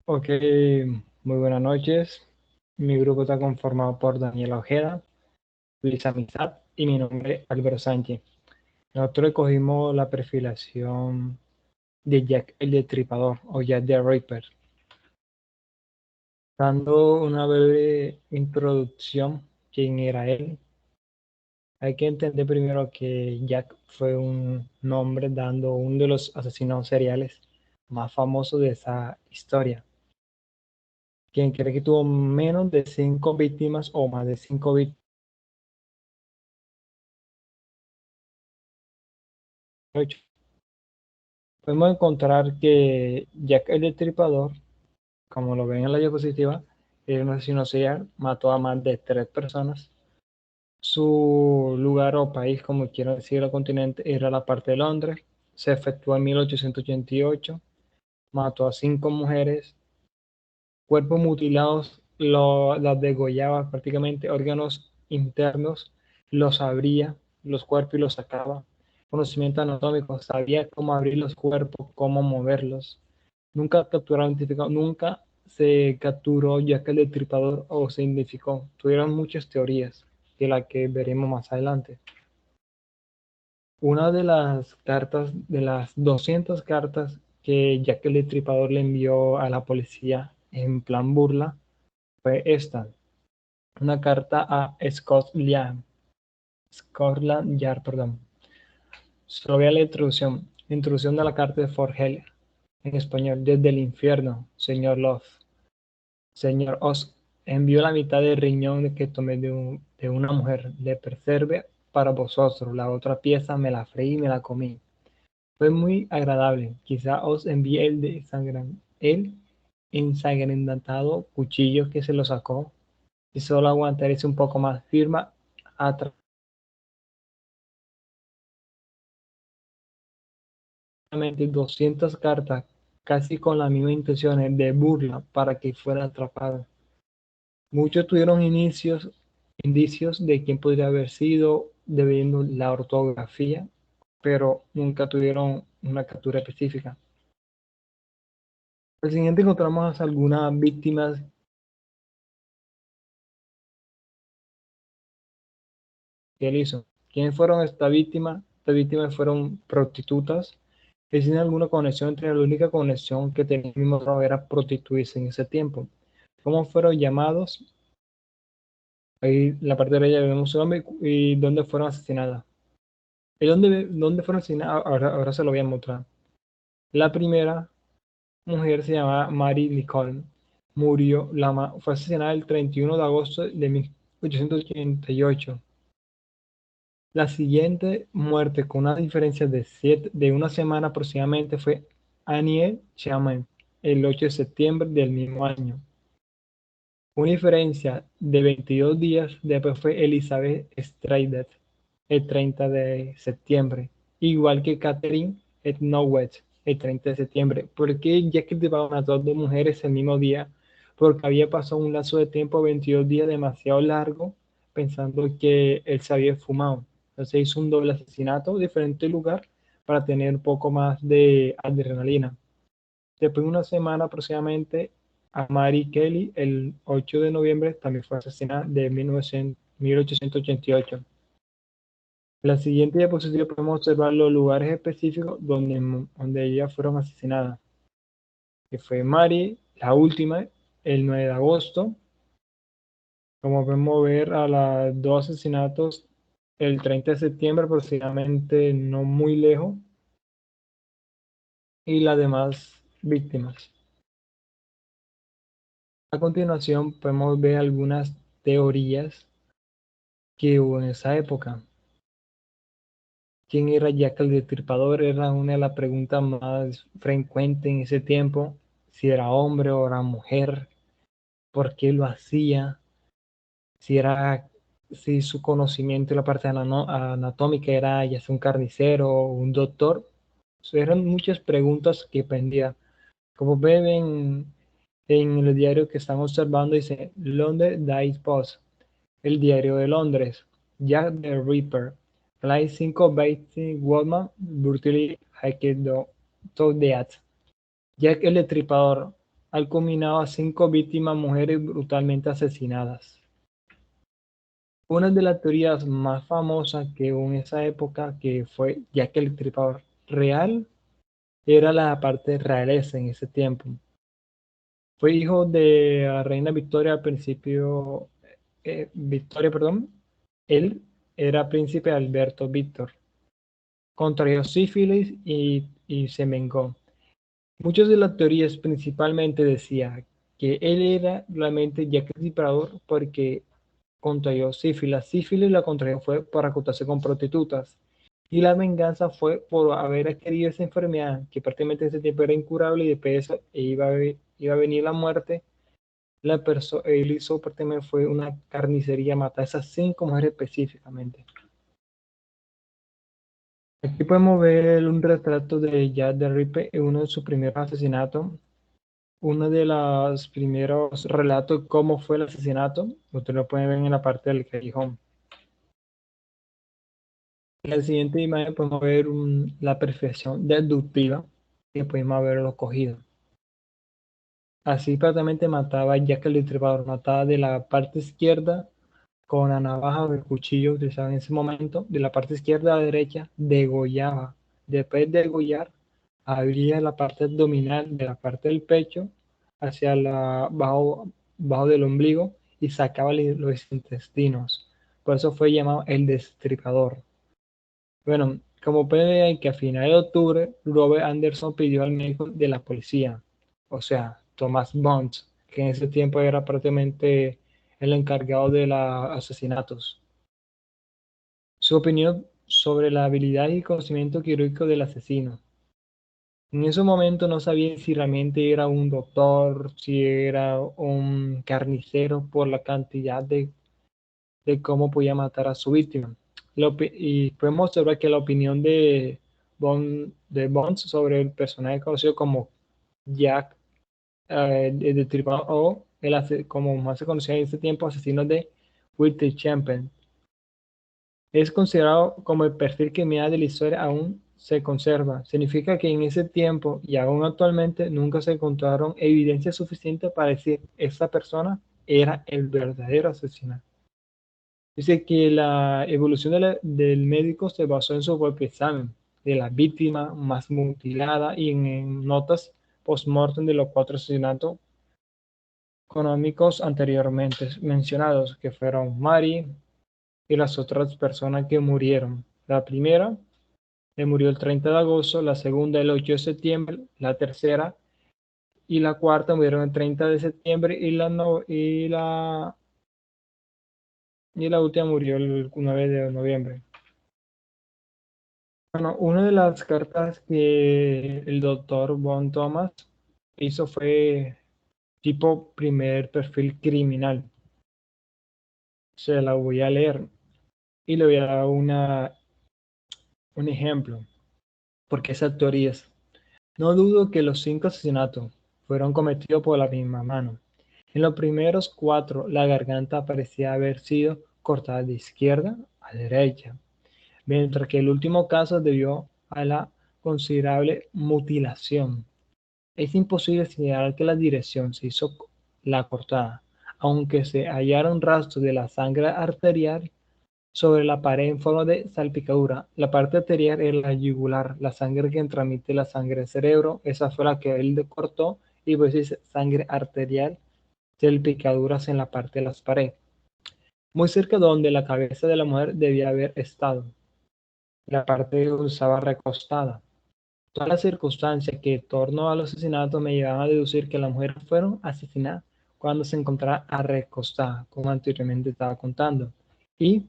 Ok, muy buenas noches. Mi grupo está conformado por Daniela Ojeda, Luis Amizad y mi nombre Álvaro Sánchez. Nosotros escogimos la perfilación de Jack el Destripador o Jack the Ripper. Dando una breve introducción, quién era él. Hay que entender primero que Jack fue un nombre dando uno de los asesinos seriales más famosos de esa historia. Quien cree que tuvo menos de 5 víctimas o más de 5 víctimas. Podemos encontrar que Jack el Destripador, como lo ven en la diapositiva, era un asesino serial, mató a más de 3 personas. Su lugar o país, como quiero decir, el continente, era la parte de Londres. Se efectuó en 1888. Mató a 5 mujeres, cuerpos mutilados, las degollaba prácticamente, órganos internos, los abría, los cuerpos y los sacaba. Conocimiento anatómico, sabía cómo abrir los cuerpos, cómo moverlos. Nunca capturaron, identificado, nunca se capturó Jack el Destripador o se identificó. Tuvieron muchas teorías, de las que veremos más adelante. Una de las cartas, de las 200 cartas que Jack el Destripador le envió a la policía en plan burla, fue esta, una carta a Scotland Yard, perdón. Solo voy a la introducción de la carta de Fort Hell, en español: desde el infierno, señor Love. Señor, os envío la mitad del riñón que tomé de una mujer, le preserve para vosotros, la otra pieza me la freí y me la comí. Fue muy agradable, quizá os envíe el ensangrentado cuchillo que se lo sacó, y solo aguantaréis un poco más firma a 200 cartas, casi con las mismas intenciones de burla para que fuera atrapado. Muchos tuvieron indicios de quién podría haber sido debiendo la ortografía, pero nunca tuvieron una captura específica. Al siguiente encontramos algunas víctimas que él hizo. ¿Quiénes fueron estas víctimas? Estas víctimas fueron prostitutas que sin alguna conexión entre la única conexión que tenía el mismo trabajo era prostituirse en ese tiempo. ¿Cómo fueron llamados? Ahí en la parte de ella vemos su nombre y dónde fueron asesinadas. ¿Y dónde fueron asesinadas? Ahora se lo voy a mostrar. La primera mujer se llamaba Mary Nicole. Fue asesinada el 31 de agosto de 1888. La siguiente muerte, con una diferencia de una semana aproximadamente, fue Annie Chapman, el 8 de septiembre del mismo año. Una diferencia de 22 días después fue Elizabeth Stradley, el 30 de septiembre, igual que Catherine Etnowet, el 30 de septiembre. ¿Por qué Jekyll llevaba a las 2 mujeres el mismo día? Porque había pasado un lazo de tiempo, 22 días, demasiado largo, pensando que él se había fumado. Entonces hizo un doble asesinato en diferente lugar para tener un poco más de adrenalina. Después de una semana aproximadamente, a Mary Kelly, el 8 de noviembre, también fue asesinada de 1888. En la siguiente diapositiva podemos observar los lugares específicos donde ellas fueron asesinadas, que fue Mary, la última, el 9 de agosto. Como podemos ver, a los dos asesinatos el 30 de septiembre, aproximadamente no muy lejos, y las demás víctimas. A continuación podemos ver algunas teorías que hubo en esa época. ¿Quién era Jack el Destripador? Era una de las preguntas más frecuentes en ese tiempo. Si era hombre o era mujer, por qué lo hacía, si era, si su conocimiento y la parte anatómica era ya sea un carnicero o un doctor. Eran muchas preguntas que pendían. Como ven en el diario que están observando, dice London Dice Post, el diario de Londres. Jack the Ripper. Fly 5 Bates Woodman Brutally Hacked to Death. Jack el Destripador al culminado a 5 víctimas mujeres brutalmente asesinadas. Una de las teorías más famosas que hubo en esa época, que fue Jack el Destripador real, era la parte realeza en ese tiempo. Fue hijo de la reina Victoria al principio, Victoria, perdón. Él era príncipe Alberto Víctor. Contrajo sífilis y se vengó. Muchas de las teorías principalmente decían que él era realmente Jack el Destripador porque contrajo sífilis. La sífilis la contrajo fue por acostarse con prostitutas. Y la venganza fue por haber adquirido esa enfermedad que prácticamente en ese tiempo era incurable y después de eso iba a venir la muerte. Él hizo prácticamente fue una carnicería, matar a esas 5 mujeres específicamente. Aquí podemos ver un retrato de Jack the Ripper en uno de sus primeros asesinatos. Uno de los primeros relatos de cómo fue el asesinato. Ustedes lo pueden ver en la parte del callejón. En la siguiente imagen podemos ver la perfección deductiva que podemos haberlo cogido. Así prácticamente mataba Jack el Destripador, mataba de la parte izquierda con la navaja o el cuchillo utilizado en ese momento, de la parte izquierda a la derecha, degollaba. Después de degollar, abría la parte abdominal de la parte del pecho hacia bajo del ombligo y sacaba los intestinos. Por eso fue llamado el Destripador. Bueno, como pueden ver que a finales de octubre, Robert Anderson pidió al médico de la policía, o sea, Thomas Bonds, que en ese tiempo era prácticamente el encargado de los asesinatos, su opinión sobre la habilidad y conocimiento quirúrgico del asesino. En ese momento no sabían si realmente era un doctor, si era un carnicero por la cantidad de cómo podía matar a su víctima. Y podemos observar que la opinión de Bonds sobre el personaje conocido como Jack de Tripal o como más se conocía en ese tiempo, asesino de Whitney Champion, es considerado como el perfil criminal de la historia aún se conserva. Significa que en ese tiempo y aún actualmente nunca se encontraron evidencia suficiente para decir esa persona era el verdadero asesino. Dice que la evolución del médico se basó en su propio examen de la víctima más mutilada y en notas post-mortem de los 4 asesinatos económicos anteriormente mencionados, que fueron Mary y las otras personas que murieron. La primera murió el 30 de agosto, la segunda el 8 de septiembre, la tercera y la cuarta murieron el 30 de septiembre y la última murió el 9 de noviembre. Bueno, una de las cartas que el doctor Von Thomas hizo fue tipo primer perfil criminal. Se la voy a leer y le voy a dar un ejemplo, porque esas teorías. No dudo que los 5 asesinatos fueron cometidos por la misma mano. En los primeros 4, la garganta parecía haber sido cortada de izquierda a derecha, mientras que el último caso debió a la considerable mutilación. Es imposible señalar que la dirección se hizo la cortada, aunque se hallaron rastros de la sangre arterial sobre la pared en forma de salpicadura. La parte arterial es la yugular, la sangre que transmite la sangre al cerebro. Esa fue la que él cortó y pues dice sangre arterial, salpicaduras en la parte de las paredes. Muy cerca de donde la cabeza de la mujer debía haber estado. La parte que estaba recostada. Todas las circunstancias que torno al asesinato me llevaban a deducir que las mujeres fueron asesinadas cuando se encontraba recostada, como anteriormente estaba contando. Y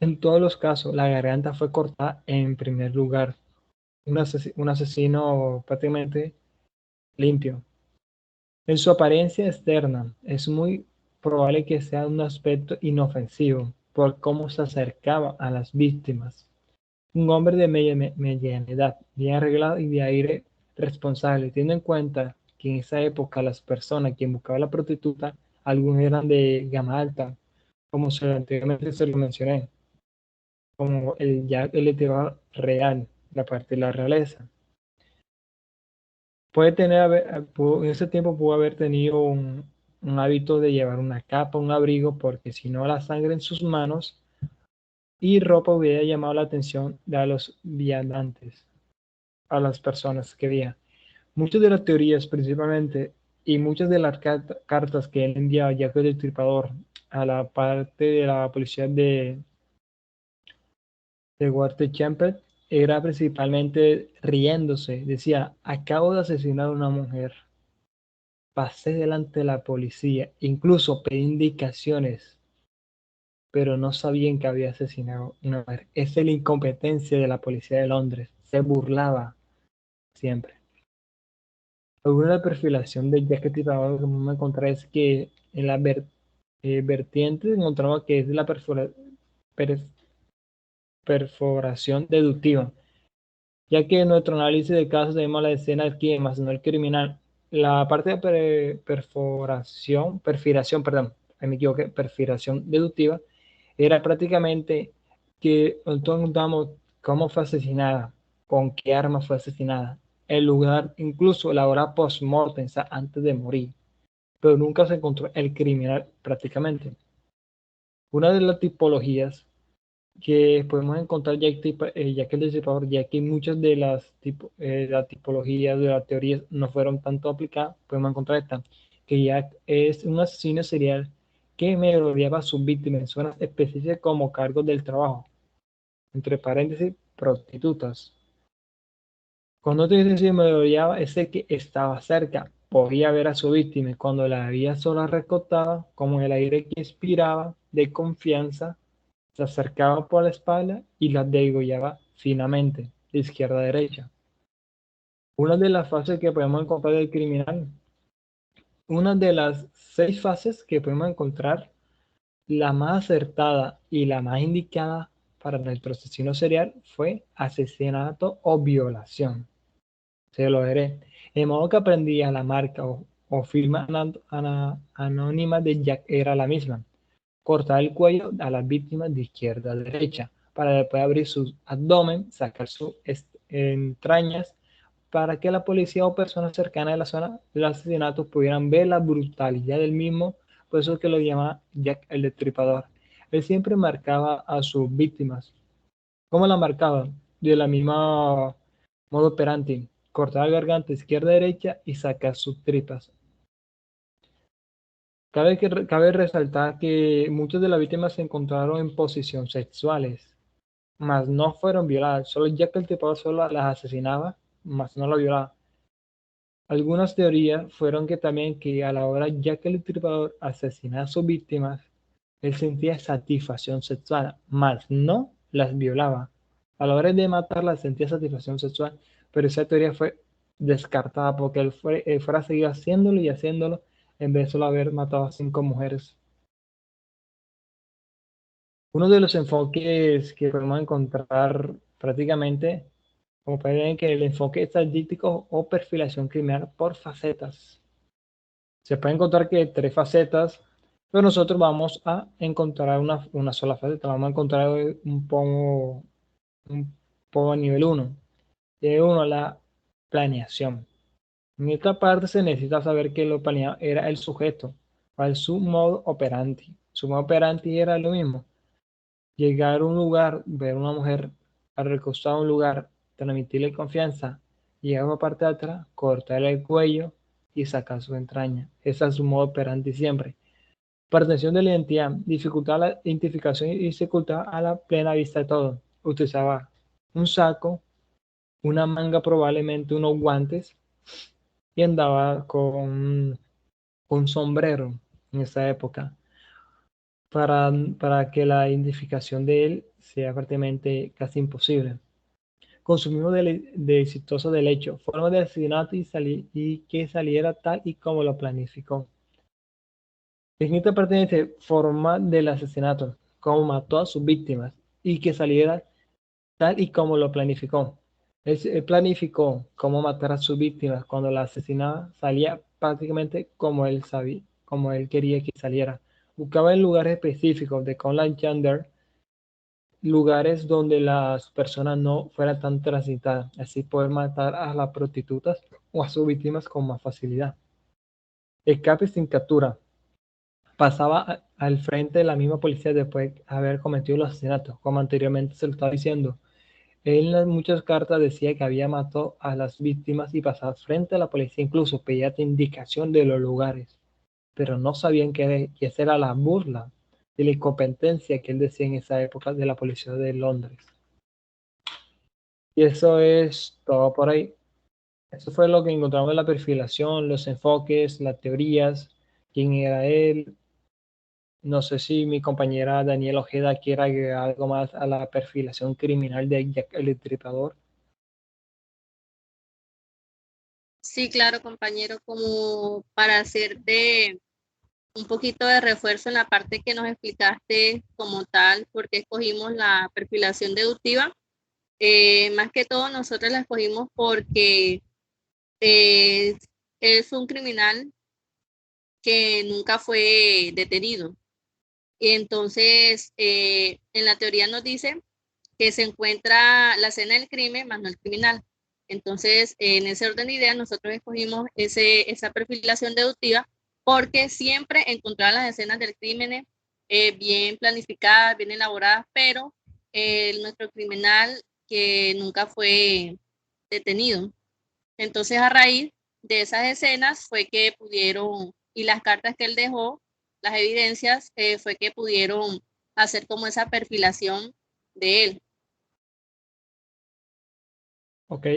en todos los casos, la garganta fue cortada en primer lugar. Un asesino prácticamente limpio. En su apariencia externa, es muy probable que sea un aspecto inofensivo por cómo se acercaba a las víctimas. Un hombre de mediana edad, bien arreglado y de aire responsable, teniendo en cuenta que en esa época las personas que buscaban la prostituta, algunos eran de gama alta, como anteriormente se lo mencioné, como el Jack el Etevar real, la parte de la realeza. en ese tiempo pudo haber tenido un hábito de llevar una capa, un abrigo, porque si no la sangre en sus manos y ropa hubiera llamado la atención de los viandantes, a las personas que veían. Muchas de las teorías, principalmente, y muchas de las cartas que él enviaba, ya que el Destripador, a la parte de la policía de Walter Champet, era principalmente riéndose. Decía: acabo de asesinar a una mujer, pasé delante de la policía, incluso pedí indicaciones, pero no sabían que había asesinado a una mujer. Esa es la incompetencia de la policía de Londres. Se burlaba siempre. Alguna perfilación de Jack el Destripador que me encontré es que en la vertiente encontraba que es la per- perforación deductiva, ya que en nuestro análisis de casos tenemos la escena del crimen, más no el criminal. La parte de perfiración, perdón, ahí me equivoqué, perfiración deductiva, era prácticamente que nosotros encontramos cómo fue asesinada, con qué arma fue asesinada, el lugar, incluso la hora post-mortem, o sea, antes de morir, pero nunca se encontró el criminal prácticamente. Una de las tipologías que podemos encontrar ya que el Destripador, ya que muchas de las tipologías de las teorías no fueron tanto aplicadas, podemos encontrar esta, que Jack es un asesino serial que merodeaba a sus víctimas en zonas específicas como cargos del trabajo, entre paréntesis, prostitutas. Cuando te dice merodeaba, es el que estaba cerca, podía ver a su víctima y cuando la veía sola recostada, como el aire que inspiraba de confianza, se acercaba por la espalda y la degollaba finamente, de izquierda a derecha. Una de las fases que podemos encontrar del criminal, una de las 6 fases que podemos encontrar, la más acertada y la más indicada para nuestro asesino serial fue asesinato o violación. Se lo veré. El modo que aprendía la marca o firma anónima de Jack era la misma: cortar el cuello a las víctimas de izquierda a derecha, para después abrir su abdomen, sacar sus entrañas, para que la policía o personas cercanas a la zona del asesinato pudieran ver la brutalidad del mismo. Por eso es que lo llama Jack el Destripador. Él siempre marcaba a sus víctimas. ¿Cómo la marcaba? De la misma modo operandi: cortar la garganta izquierda-derecha y sacar sus tripas. Cabe resaltar que muchas de las víctimas se encontraron en posición sexuales, mas no fueron violadas. Solo Jack el Destripador solo las asesinaba, mas no las violaba. Algunas teorías fueron que también que a la hora Jack el Destripador asesinaba a sus víctimas, él sentía satisfacción sexual, mas no las violaba. A la hora de matarlas sentía satisfacción sexual, pero esa teoría fue descartada porque él fuera a seguir haciéndolo y haciéndolo en vez de solo haber matado a 5 mujeres. Uno de los enfoques que podemos encontrar prácticamente, como pueden ver, que el enfoque estadístico o perfilación criminal por facetas. Se puede encontrar que 3 facetas, pero nosotros vamos a encontrar una sola faceta. Vamos a encontrar un poco a nivel 1. De 1, la planeación. En esta parte se necesita saber que lo planeado era el sujeto, cuál su modo operandi. Su modo operandi era lo mismo: llegar a un lugar, ver a una mujer, a recostar a un lugar, transmitirle confianza, llegar a una parte de atrás, cortarle el cuello y sacar su entraña. Ese es su modo operandi siempre. Pretensión de la identidad: dificultar la identificación y dificultar a la plena vista de todo. Utilizaba un saco, una manga, probablemente unos guantes, y andaba con un sombrero en esa época, para que la identificación de él sea prácticamente casi imposible. Consumismo de exitoso del hecho, forma de asesinato y que saliera tal y como lo planificó. En esta parte dice forma del asesinato, cómo mató a sus víctimas y que saliera tal y como lo planificó. Él planificó cómo matar a sus víctimas. Cuando la asesinaba, salía prácticamente como él sabía, como él quería que saliera. Buscaba en lugares específicos de Conland Yonder, lugares donde las personas no fueran tan transitadas, así poder matar a las prostitutas o a sus víctimas con más facilidad. Escape sin captura. Pasaba al frente de la misma policía después de haber cometido los asesinatos, como anteriormente se lo estaba diciendo. Él en las muchas cartas decía que había matado a las víctimas y pasaba frente a la policía, incluso pedía indicación de los lugares, pero no sabían que esa era la burla de la incompetencia que él decía en esa época de la policía de Londres. Y eso es todo por ahí. Eso fue lo que encontramos en la perfilación, los enfoques, las teorías, quién era él. No sé si mi compañera Daniela Ojeda quiere agregar algo más a la perfilación criminal de Jack el Destripador. Sí, claro, compañero, como para hacerte un poquito de refuerzo en la parte que nos explicaste como tal, porque escogimos la perfilación deductiva. Más que todo, nosotros la escogimos porque eh, es un criminal que nunca fue detenido. Y entonces, en la teoría nos dice que se encuentra la escena del crimen más no el criminal. Entonces, en ese orden de ideas, nosotros escogimos esa perfilación deductiva porque siempre encontrar las escenas del crimen bien planificadas, bien elaboradas, pero nuestro criminal que nunca fue detenido. Entonces, a raíz de esas escenas fue que pudieron, y las cartas que él dejó, las evidencias, fue que pudieron hacer como esa perfilación de él. Ok,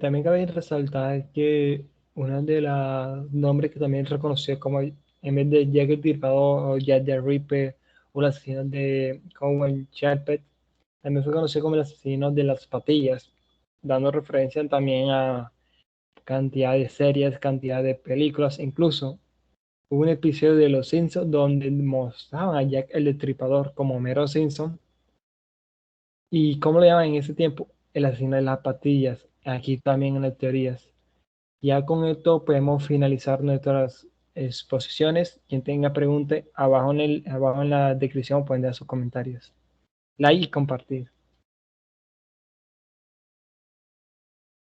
también cabe resaltar que uno de los nombres que también reconoció como en vez de Jack el Destripador o Jack the Ripper o el asesino de Cowan Sharpet, también fue conocido como el asesino de las patillas, dando referencia también a cantidad de series, cantidad de películas, incluso hubo un episodio de Los Simpsons donde mostraban a Jack el Destripador como Homero Simpson. ¿Y cómo le llaman en ese tiempo? El asesino de las patillas. Aquí también en las teorías. Ya con esto podemos finalizar nuestras exposiciones. Quien tenga preguntas, abajo en la descripción pueden dar sus comentarios. Like y compartir.